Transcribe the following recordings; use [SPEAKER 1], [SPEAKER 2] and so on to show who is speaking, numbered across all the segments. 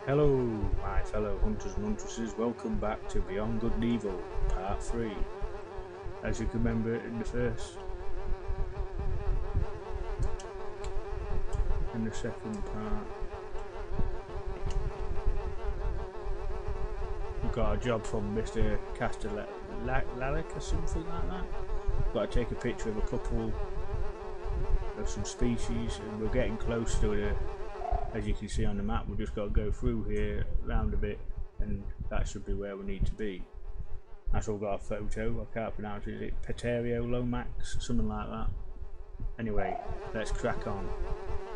[SPEAKER 1] Hello, my fellow hunters and huntresses. Welcome back to Beyond Good and Evil, Part 3. As you can remember in the second part, we got a job from Mr. Castellaric or something like that. Got to take a picture of a couple of some species, and we're getting close to it. As you can see on the map, we've just got to go through here, round a bit, and that should be where we need to be. That's all got a photo, I can't pronounce it, is it Peterio Lomax, something like that. Anyway, let's crack on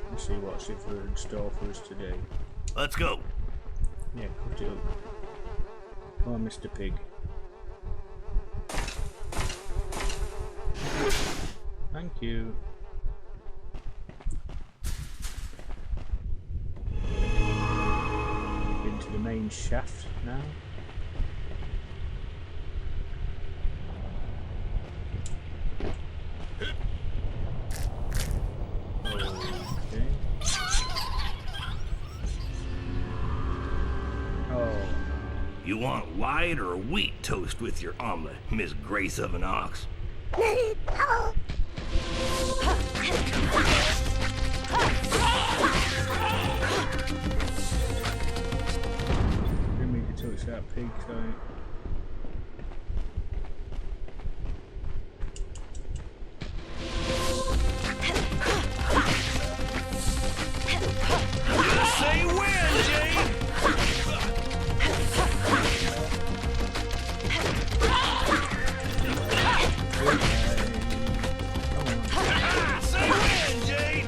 [SPEAKER 1] and see what's in store for us today.
[SPEAKER 2] Let's go!
[SPEAKER 1] Yeah, cut it up. Come on, Mr. Pig. Thank you. Into the main shaft now. Okay. Oh.
[SPEAKER 2] You want white or wheat toast with your omelet, Miss Grace of an Ox?
[SPEAKER 1] Didn't mean to touch that pig, sorry.
[SPEAKER 2] Just say when, Jane! Say when, Jane!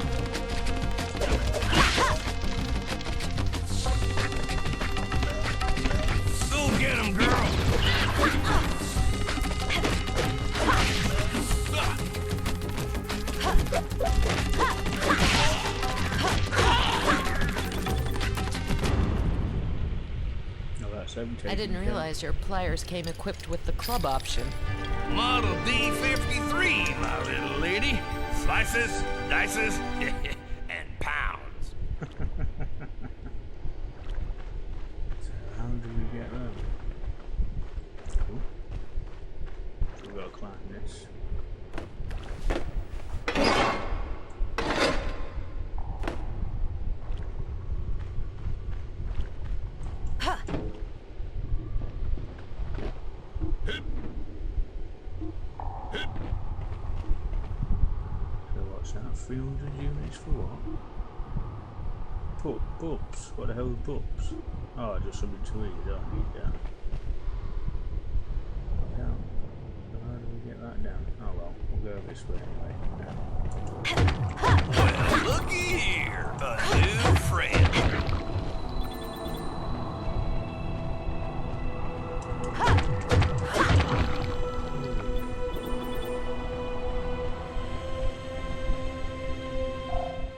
[SPEAKER 2] Go get him, girl!
[SPEAKER 1] No, that's 17.
[SPEAKER 3] I didn't realize your pliers came equipped with the club option.
[SPEAKER 2] Model D53, my little lady. Slices, dices, and pounds.
[SPEAKER 1] So how do we get them? Oh. So we've got to climb this. So what's that? 300 units for what? Books? What the hell are books? Oh, just something to eat. I don't need that. Down. So how do we get that down? Oh well, we'll go this way anyway.
[SPEAKER 2] Well, looky here, a new friend.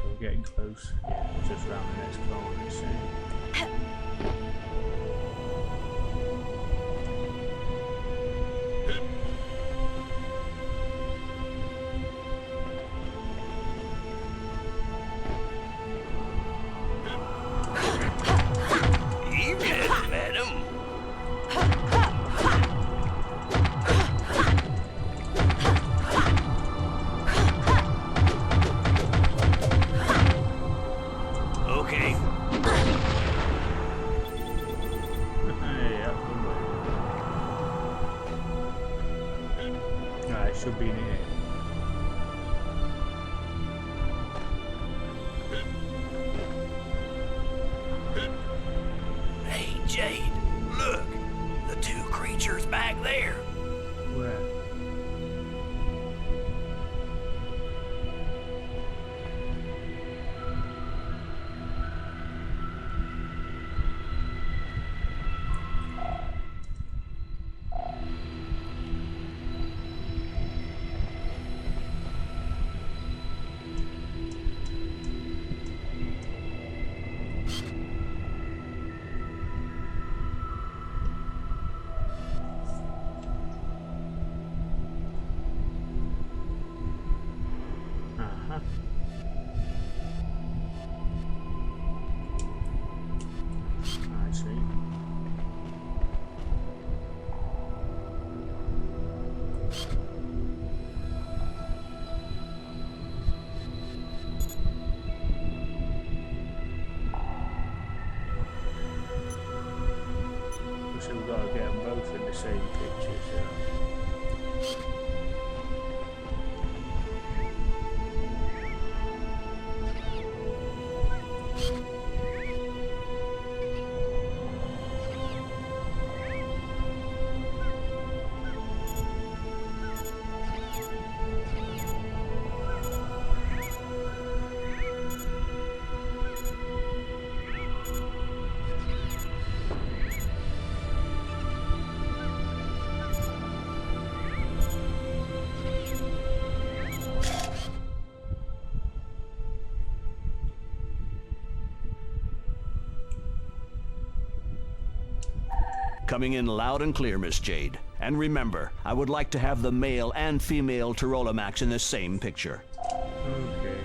[SPEAKER 1] We're getting close. Yeah, just round the next corner, you see.
[SPEAKER 2] Evening, madam. Okay.
[SPEAKER 1] Hey, up the way. Alright, should be in here.
[SPEAKER 2] Hey, Jade, look. The two creatures back there.
[SPEAKER 1] Where? same pictures.
[SPEAKER 4] Coming in loud and clear, Miss Jade. And remember, I would like to have the male and female Tyrolamax in the same picture.
[SPEAKER 1] Okay.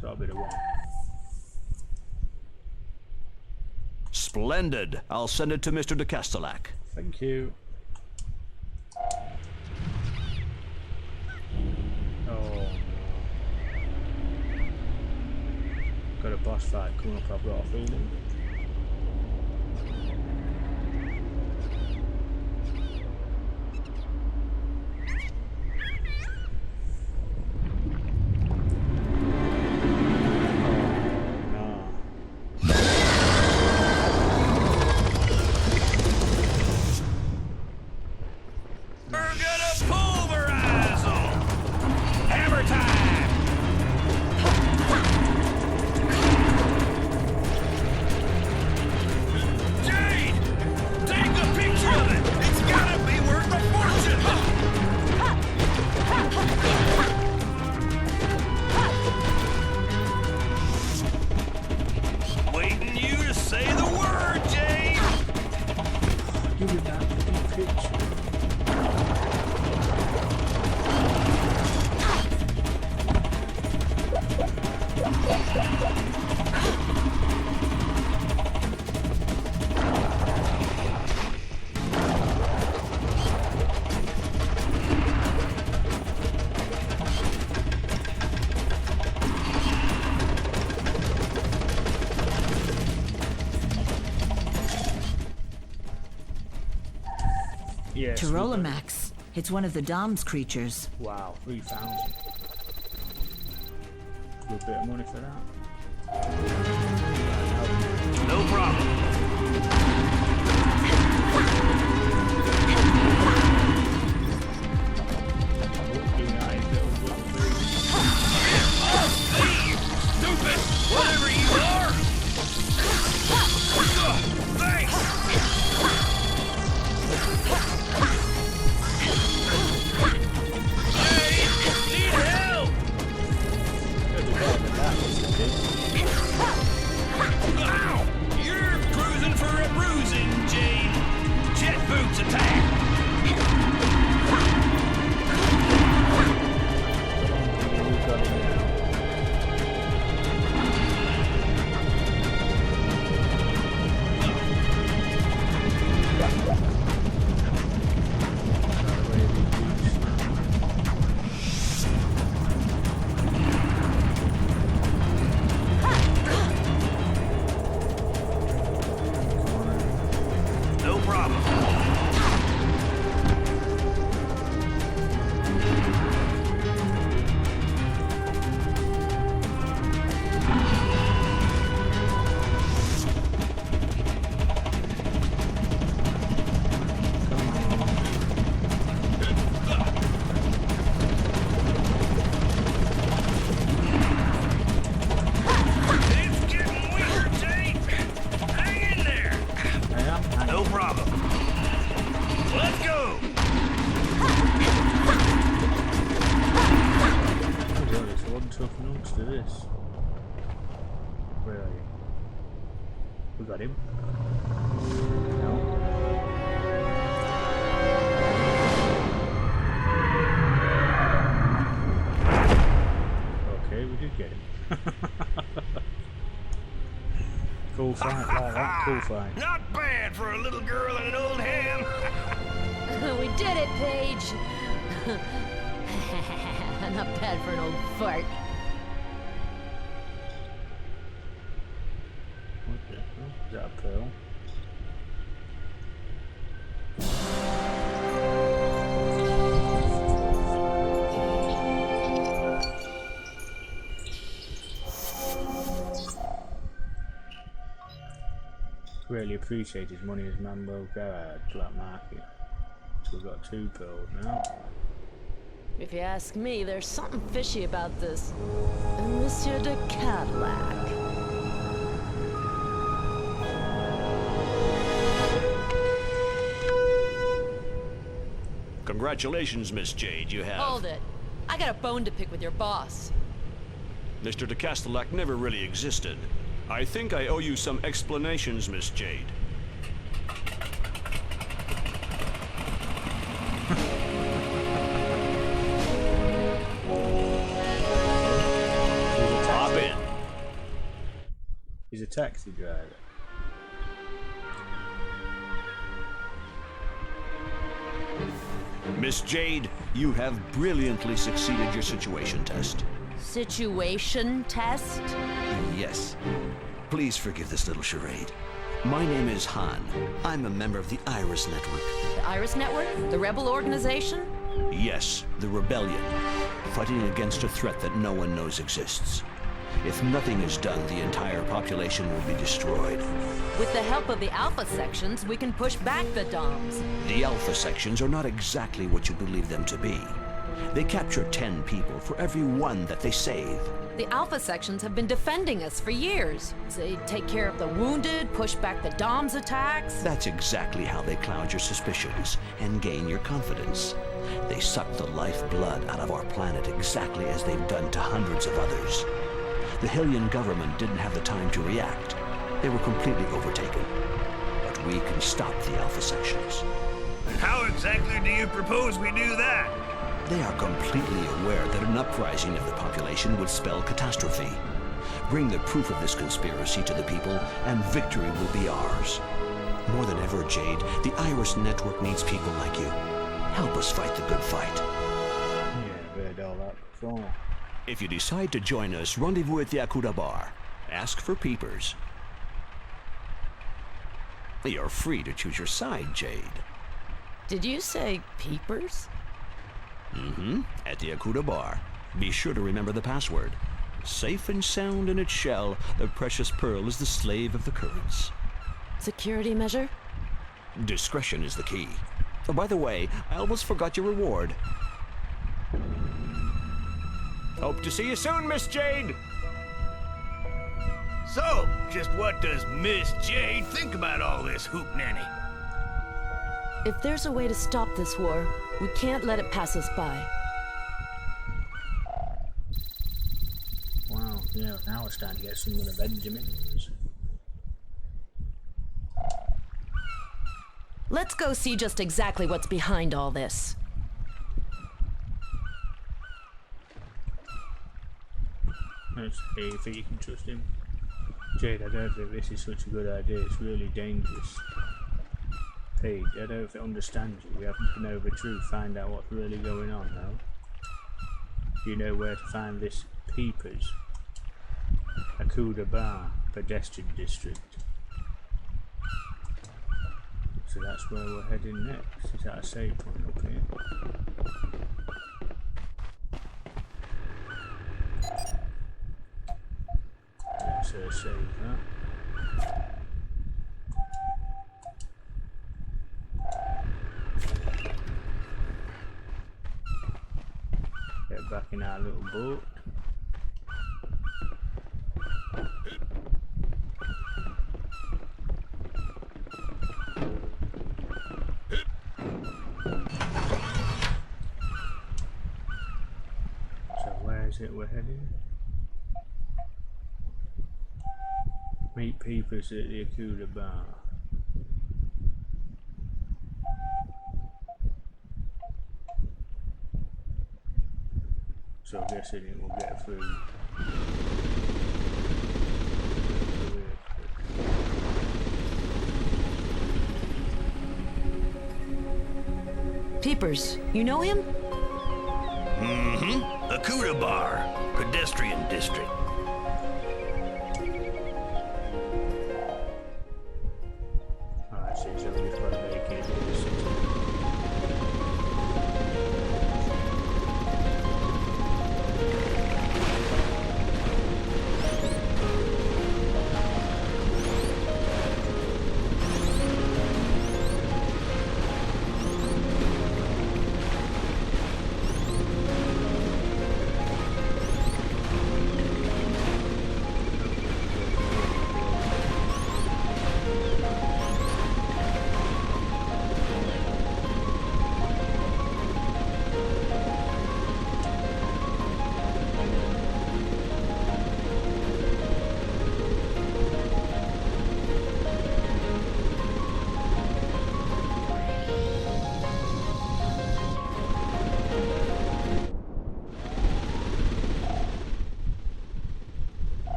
[SPEAKER 1] Got a bit of one.
[SPEAKER 4] Splendid. I'll send it to Mr. de Castellac.
[SPEAKER 1] Thank you. Oh no. Got a boss fight coming up, I've got a feeling. Yes,
[SPEAKER 5] Tyrolamax. It's one of the Dom's creatures.
[SPEAKER 1] Wow, 3,000. Good bit of money for that.
[SPEAKER 2] No problem. Stupid! Whatever you are! Thanks! Ow! You're cruising for a bruising, Jade. Jet boots attack! No problem. It's getting weaker, Jade. Hang in there. No problem. Let's go.
[SPEAKER 1] There's one tough nuts to this. Where are you? We got him. No. Okay, we did get him. Cool fight, like that. Cool fight.
[SPEAKER 2] Not bad for a little girl and an old ham.
[SPEAKER 3] We did it, Paige. Not bad for an old fart.
[SPEAKER 1] What the hell? Is that a pearl? Really appreciate his money as Mambo Garage Black Market. So we've got 2 pearls now.
[SPEAKER 3] If you ask me, there's something fishy about this Monsieur de Cadillac.
[SPEAKER 4] Congratulations, Miss Jade. You have...
[SPEAKER 3] Hold it. I got a bone to pick with your boss.
[SPEAKER 4] Mr. de Castellac never really existed. I think I owe you some explanations, Miss Jade. Hop in.
[SPEAKER 1] He's a taxi driver.
[SPEAKER 4] Miss Jade, you have brilliantly succeeded your situation test.
[SPEAKER 3] Situation test?
[SPEAKER 4] Yes. Please forgive this little charade. My name is Han. I'm a member of the Iris Network.
[SPEAKER 3] The Iris Network? The rebel organization?
[SPEAKER 4] Yes, the rebellion. Fighting against a threat that no one knows exists. If nothing is done, the entire population will be destroyed.
[SPEAKER 3] With the help of the Alpha sections, we can push back the DOMs.
[SPEAKER 4] The Alpha sections are not exactly what you believe them to be. They capture 10 people for every one that they save.
[SPEAKER 3] The Alpha sections have been defending us for years. They take care of the wounded, push back the DOMs attacks.
[SPEAKER 4] That's exactly how they cloud your suspicions and gain your confidence. They suck the lifeblood out of our planet exactly as they've done to hundreds of others. The Hylian government didn't have the time to react. They were completely overtaken. But we can stop the Alpha sections.
[SPEAKER 2] How exactly do you propose we do that?
[SPEAKER 4] They are completely aware that an uprising of the population would spell catastrophe. Bring the proof of this conspiracy to the people, and victory will be ours. More than ever, Jade, the Iris Network needs people like you. Help us fight the good fight.
[SPEAKER 1] Yeah, I've heard all that before.
[SPEAKER 4] If you decide to join us, rendezvous at the Akuda Bar. Ask for peepers. You're free to choose your side, Jade.
[SPEAKER 3] Did you say peepers?
[SPEAKER 4] Mm-hmm. At the Akuda Bar. Be sure to remember the password. Safe and sound in its shell, the precious pearl is the slave of the currents.
[SPEAKER 3] Security measure?
[SPEAKER 4] Discretion is the key. Oh, by the way, I almost forgot your reward. Hope to see you soon, Miss Jade!
[SPEAKER 2] So, just what does Miss Jade think about all this hoopnanny?
[SPEAKER 3] If there's a way to stop this war, we can't let it pass us by.
[SPEAKER 1] Wow, yeah, now we're starting to get some of the Benjamins.
[SPEAKER 3] Let's go see just exactly what's behind all this.
[SPEAKER 1] Let's see if you can trust him. Jade, I don't think this is such a good idea. It's really dangerous. Paige, I don't know if it understands you. We have to know the truth, find out what's really going on now. You know where to find this Peepers. Akuda Bar, pedestrian district. So that's where we're heading next. Is that a save point up here? Let's save that. Get back in our little boat. So where is it we're heading? Meet peepers at the Akuda bar. So I'm guessing it will get through.
[SPEAKER 3] Peepers, you know him?
[SPEAKER 2] Mm-hmm. Akuda Bar, pedestrian district.
[SPEAKER 1] I see, so we've got to make it in the city.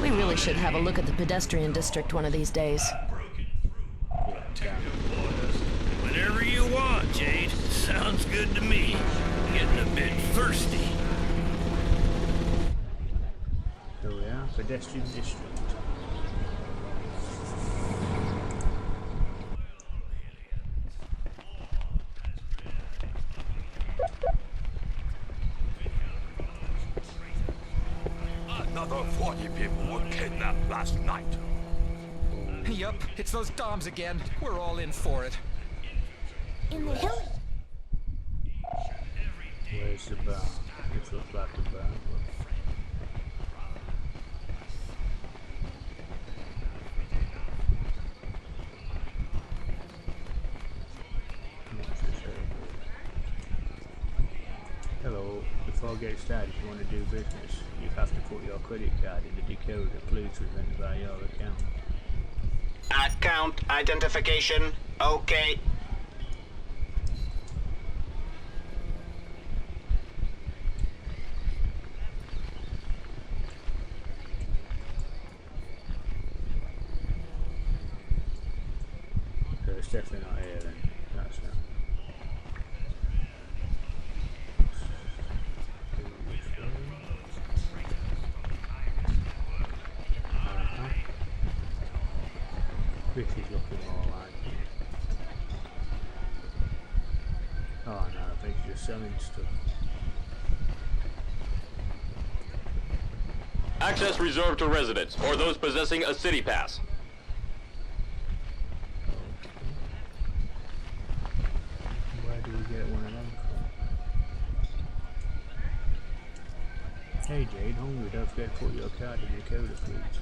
[SPEAKER 3] We really should have a look at the pedestrian district one of these days.
[SPEAKER 2] Whenever you want, Jade. Sounds good to me. Getting a bit thirsty.
[SPEAKER 1] Here we are, pedestrian district.
[SPEAKER 6] Another 40 people were kidnapped last night.
[SPEAKER 7] Yup, it's those Doms again. We're all in for it.
[SPEAKER 8] In the hill.
[SPEAKER 1] Where's the bar? This looks like the bar. Hello, before I get started, if you want to do business, you have to put your credit card in the decoder. Please remember your account.
[SPEAKER 9] Account identification, okay.
[SPEAKER 1] So it's definitely not here then. That's not. This is looking more like it. Oh no, I think you're selling stuff.
[SPEAKER 10] Access reserved to residents or those possessing a city pass.
[SPEAKER 1] Where do we get one of them from? Hey Jade, hungry, don't forget to put your card in your coder, please.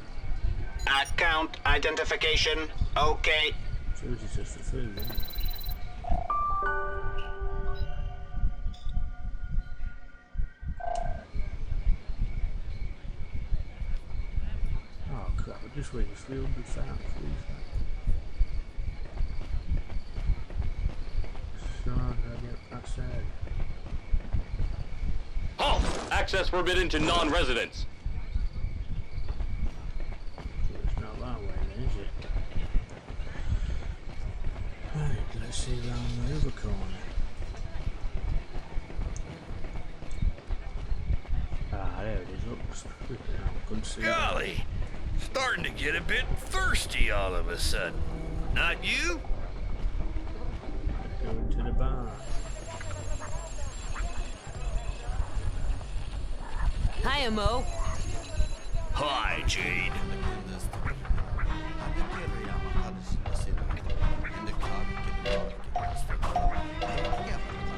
[SPEAKER 9] Account identification, okay.
[SPEAKER 1] So this is just for food, isn't it? Oh crap, I just waited 300 pounds, So how do I get past there?
[SPEAKER 10] Halt! Access forbidden to non-residents.
[SPEAKER 1] It's not that way then, is it? Right, let's see round the other corner. Ah, there it is. Oops. Couldn't see that.
[SPEAKER 2] Golly, starting to get a bit thirsty all of a sudden. Not you?
[SPEAKER 1] Go into the bar.
[SPEAKER 3] Hiya, Mo.
[SPEAKER 2] Hi, Jade.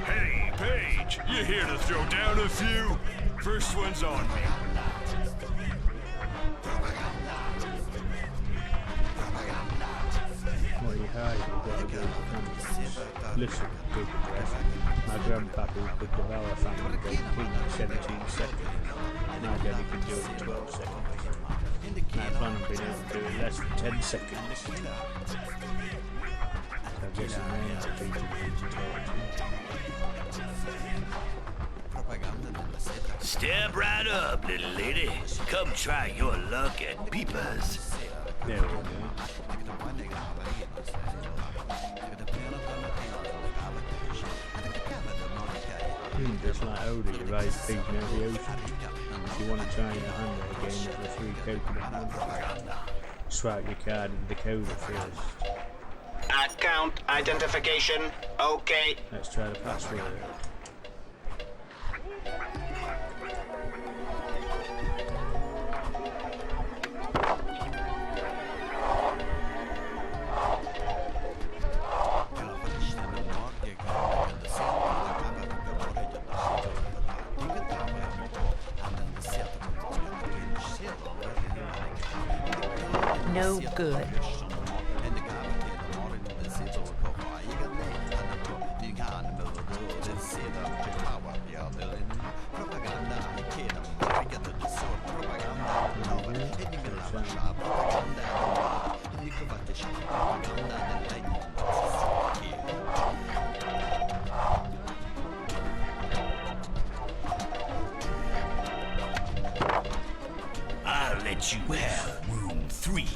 [SPEAKER 2] Hey, Paige, you here to throw down a few? First one's on me.
[SPEAKER 1] What are you hiding? Listen, big breath. My grandpappy could devour family goat king in 17 seconds. My daddy could do it in 12 seconds. I plan on being able to do it in less than 10 seconds. So I guess the main feature is
[SPEAKER 2] Step right up, little lady. Come try your luck at Peepers.
[SPEAKER 1] There we go. Just like Oda, you ride pigs near the ocean. If you want to try your hand at a game of the 3 coconut numbers, swipe your card in the coda first.
[SPEAKER 9] Account identification. Okay.
[SPEAKER 1] Let's try the password.
[SPEAKER 3] No good.
[SPEAKER 2] I'll let you have room 3.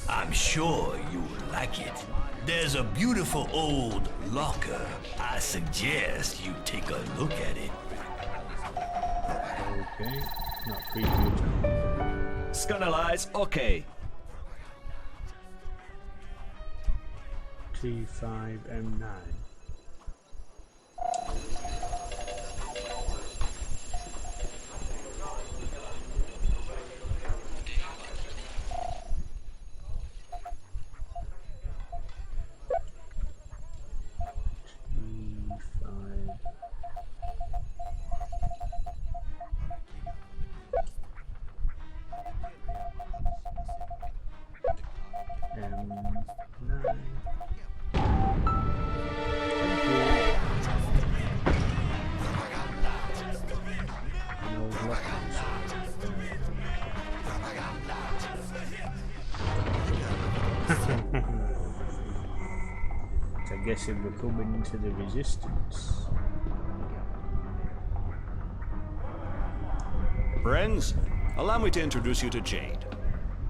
[SPEAKER 2] I'm sure you'll like it. There's a beautiful old locker. I suggest you take a look at it.
[SPEAKER 1] Okay, not creepy at all.
[SPEAKER 11] Scannel eyes, okay.
[SPEAKER 1] T5M9. I guess we're coming into the resistance.
[SPEAKER 4] Friends, allow me to introduce you to Jade,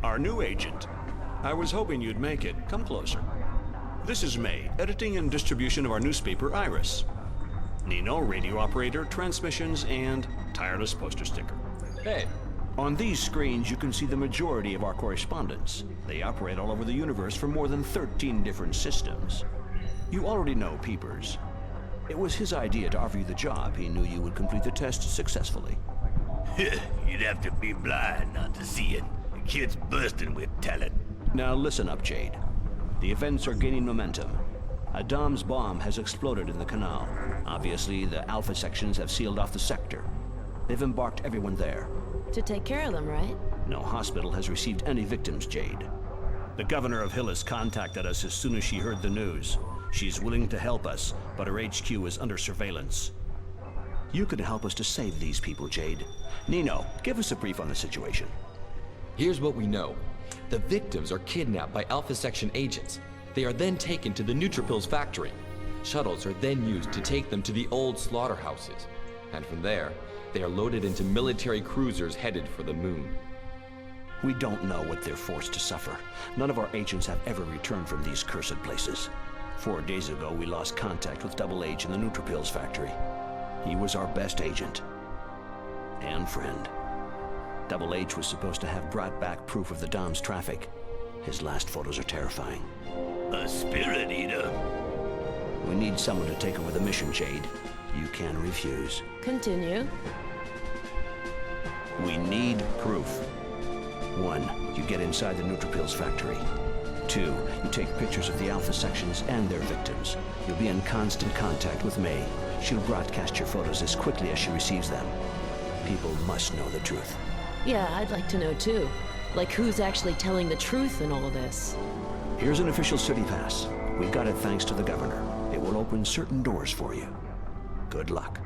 [SPEAKER 4] our new agent. I was hoping you'd make it. Come closer. This is May, editing and distribution of our newspaper, Iris. Nino, radio operator, transmissions, and tireless poster sticker.
[SPEAKER 11] Hey.
[SPEAKER 4] On these screens, you can see the majority of our correspondents. They operate all over the universe for more than 13 different systems. You already know Peepers. It was his idea to offer you the job. He knew you would complete the test successfully.
[SPEAKER 2] You'd have to be blind not to see it. The kid's bursting with talent.
[SPEAKER 4] Now listen up, Jade. The events are gaining momentum. A Dom's bomb has exploded in the canal. Obviously, the Alpha sections have sealed off the sector. They've embarked everyone there.
[SPEAKER 3] To take care of them, right?
[SPEAKER 4] No hospital has received any victims, Jade. The governor of Hillis contacted us as soon as she heard the news. She's willing to help us, but her HQ is under surveillance. You could help us to save these people, Jade. Nino, give us a brief on the situation.
[SPEAKER 11] Here's what we know. The victims are kidnapped by Alpha Section agents. They are then taken to the Neutrophils factory. Shuttles are then used to take them to the old slaughterhouses. And from there, they are loaded into military cruisers headed for the moon.
[SPEAKER 4] We don't know what they're forced to suffer. None of our agents have ever returned from these cursed places. 4 days ago, we lost contact with Double H in the Neutrophils factory. He was our best agent. And friend. Double H was supposed to have brought back proof of the Dom's traffic. His last photos are terrifying.
[SPEAKER 2] A spirit eater.
[SPEAKER 4] We need someone to take over the mission, Jade. You can refuse.
[SPEAKER 3] Continue.
[SPEAKER 4] We need proof. 1, you get inside the Neutrophils factory. 2, you take pictures of the Alpha sections and their victims. You'll be in constant contact with May. She'll broadcast your photos as quickly as she receives them. People must know the truth.
[SPEAKER 3] Yeah, I'd like to know too. Like who's actually telling the truth in all this.
[SPEAKER 4] Here's an official city pass. We got it thanks to the governor. It will open certain doors for you. Good luck.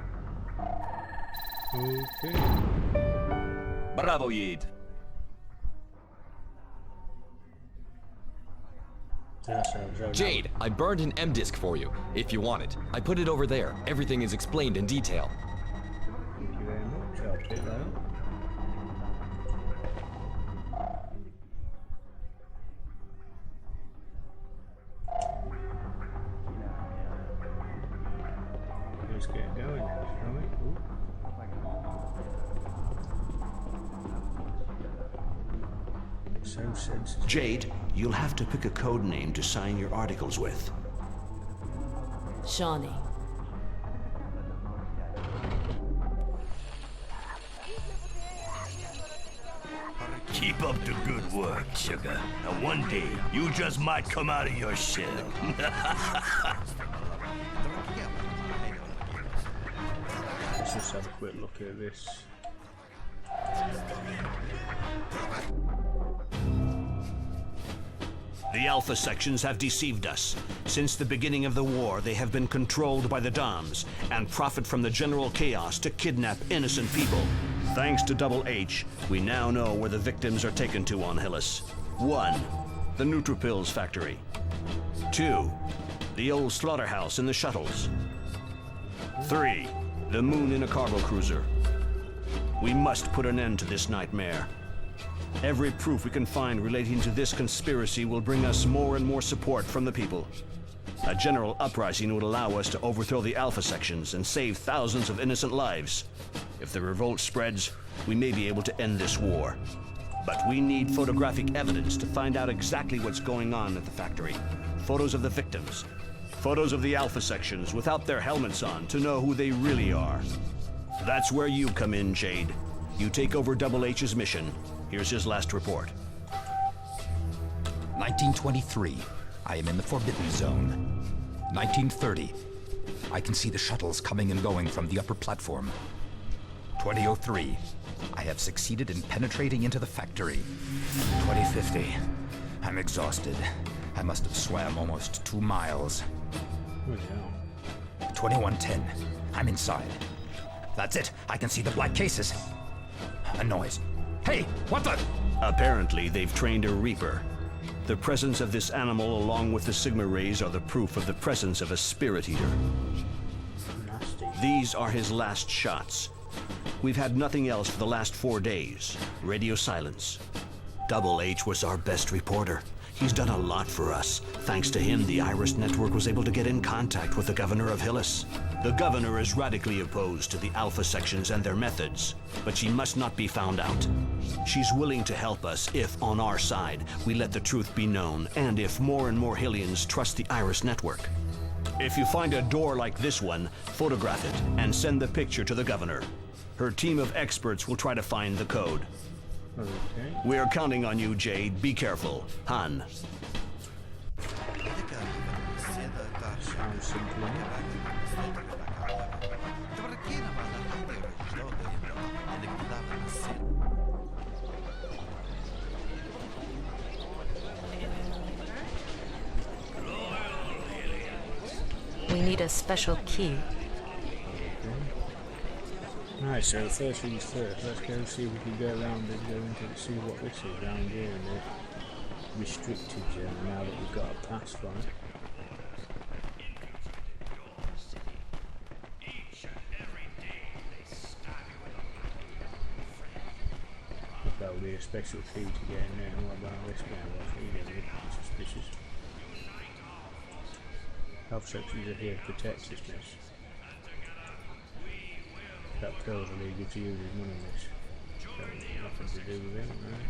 [SPEAKER 1] Okay.
[SPEAKER 6] Bravo, Yid.
[SPEAKER 11] Jade, I burned an M disk for you, if you want it. I put it over there. Everything is explained in detail.
[SPEAKER 1] Thank you very much. I'll pick that up. Let's get going now, shall we? Ooh. So sensitive.
[SPEAKER 4] Jade, you'll have to pick a code name to sign your articles with.
[SPEAKER 3] Shawnee.
[SPEAKER 2] Keep up the good work, sugar. And one day, you just might come out of your shell.
[SPEAKER 1] Let's just have a quick look at this.
[SPEAKER 4] The Alpha sections have deceived us. Since the beginning of the war, they have been controlled by the DOMs and profit from the general chaos to kidnap innocent people. Thanks to Double H, we now know where the victims are taken to on Hillis. 1. The Neuropills factory. 2. The old slaughterhouse in the shuttles. 3. The moon in a cargo cruiser. We must put an end to this nightmare. Every proof we can find relating to this conspiracy will bring us more and more support from the people. A general uprising would allow us to overthrow the Alpha sections and save thousands of innocent lives. If the revolt spreads, we may be able to end this war. But we need photographic evidence to find out exactly what's going on at the factory. Photos of the victims. Photos of the Alpha sections without their helmets on to know who they really are. That's where you come in, Jade. You take over Double H's mission. Here's his last report.
[SPEAKER 12] 1923. I am in the Forbidden Zone. 1930. I can see the shuttles coming and going from the upper platform. 2003. I have succeeded in penetrating into the factory. 2050. I'm exhausted. I must have swam almost 2 miles. 2110. I'm inside. That's it. I can see the black cases. A noise. Hey, what the?
[SPEAKER 4] Apparently, they've trained a Reaper. The presence of this animal along with the Sigma rays are the proof of the presence of a spirit eater.
[SPEAKER 1] Nasty.
[SPEAKER 4] These are his last shots. We've had nothing else for the last 4 days. Radio silence. Double H was our best reporter. He's done a lot for us. Thanks to him, the Iris Network was able to get in contact with the governor of Hillis. The governor is radically opposed to the Alpha sections and their methods, but she must not be found out. She's willing to help us if, on our side, we let the truth be known, and if more and more Hillians trust the Iris Network. If you find a door like this one, photograph it and send the picture to the governor. Her team of experts will try to find the code.
[SPEAKER 1] Okay.
[SPEAKER 4] We're counting on you, Jade. Be careful. Han.
[SPEAKER 1] Sounds simple enough.
[SPEAKER 3] We need a special key.
[SPEAKER 1] Right, so first things first, let's go see if we can go around and go into see what this is around here in the restricted zone now that we've got a pass for it. That would be a special key to get in there. And what about this guy? What's he doing? Suspicious. Health sections are here to protect this mess. That pills are legal to use his money in this. Nothing to do with him, right?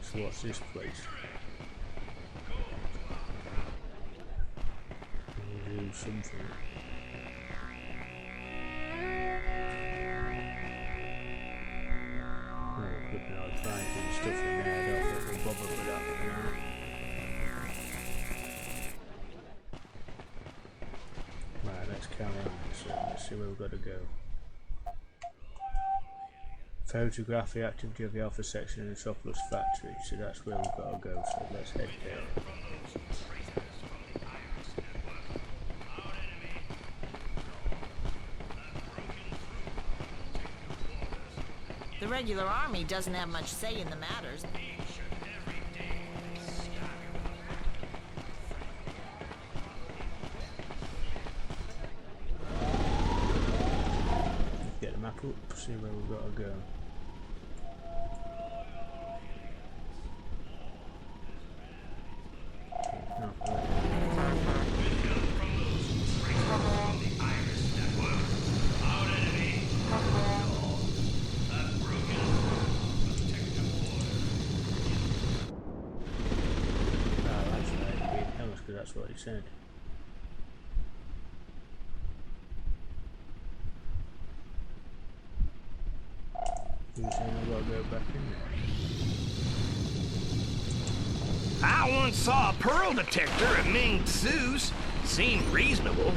[SPEAKER 1] So what's this place? We'll do something. Oh, good now, I'll try and do stuff in there. I don't think we'll bother with that for now. Right, let's carry on. So let's see where we've got to go. Photograph the activity of the Alpha section in the Sophos factory, so that's where we've got to go, so let's head there.
[SPEAKER 5] regular army doesn't have much say in the matters.
[SPEAKER 1] Get the map up, see where we've got to go. That's what he said. He was saying I've got to go back in there.
[SPEAKER 2] I once saw a pearl detector at Ming Tsu's. Seemed reasonable.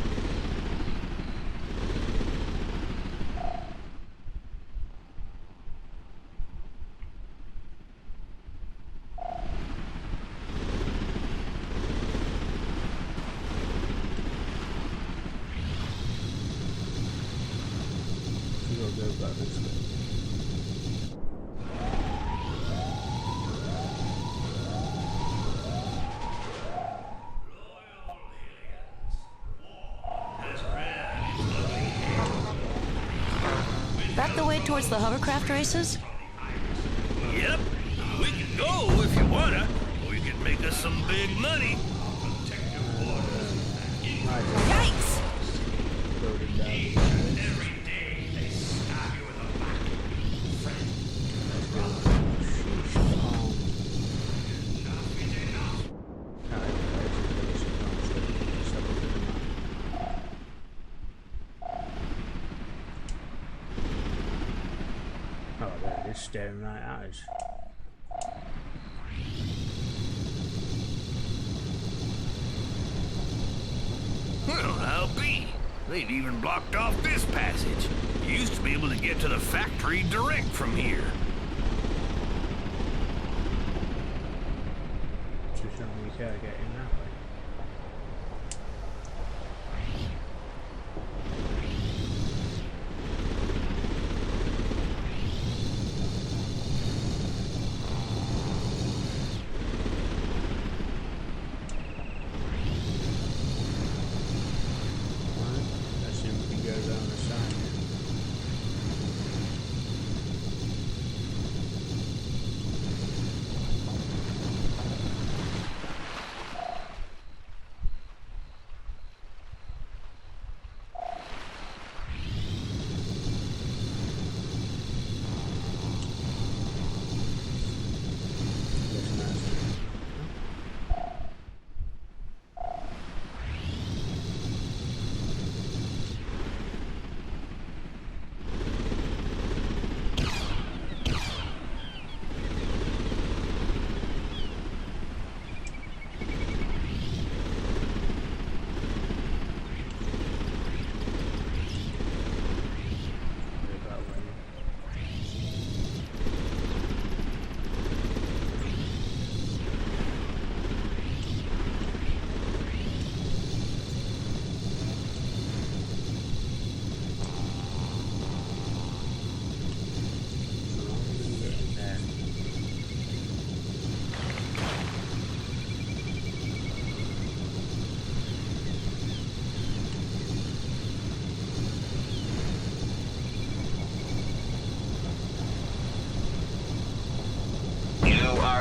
[SPEAKER 3] That the way towards the hovercraft races?
[SPEAKER 2] Yep. We can go if you wanna. We can make us some big money.
[SPEAKER 3] Yikes!
[SPEAKER 1] Staring right at us.
[SPEAKER 2] Well, I'll be. They'd even blocked off this passage. You used to be able to get to the factory direct from here.
[SPEAKER 1] So something we can't get in that way.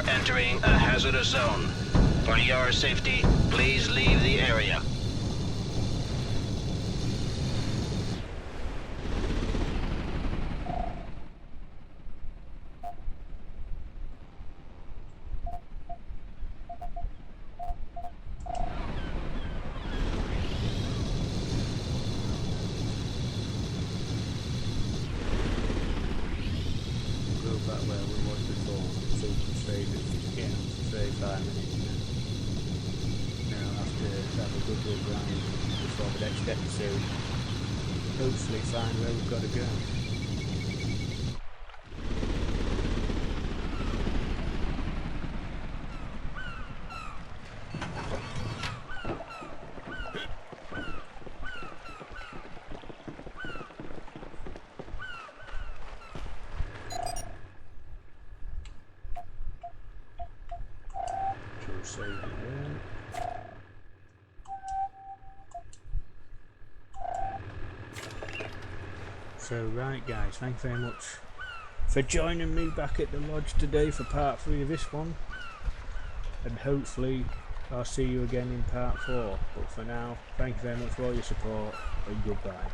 [SPEAKER 9] are entering a hazardous zone. For your safety, please leave the area.
[SPEAKER 1] Hopefully find where we've got to go. save it there. So right guys, thanks very much for joining me back at the lodge today for part 3 of this one, and hopefully I'll see you again in part 4, but for now, thank you very much for all your support and goodbye.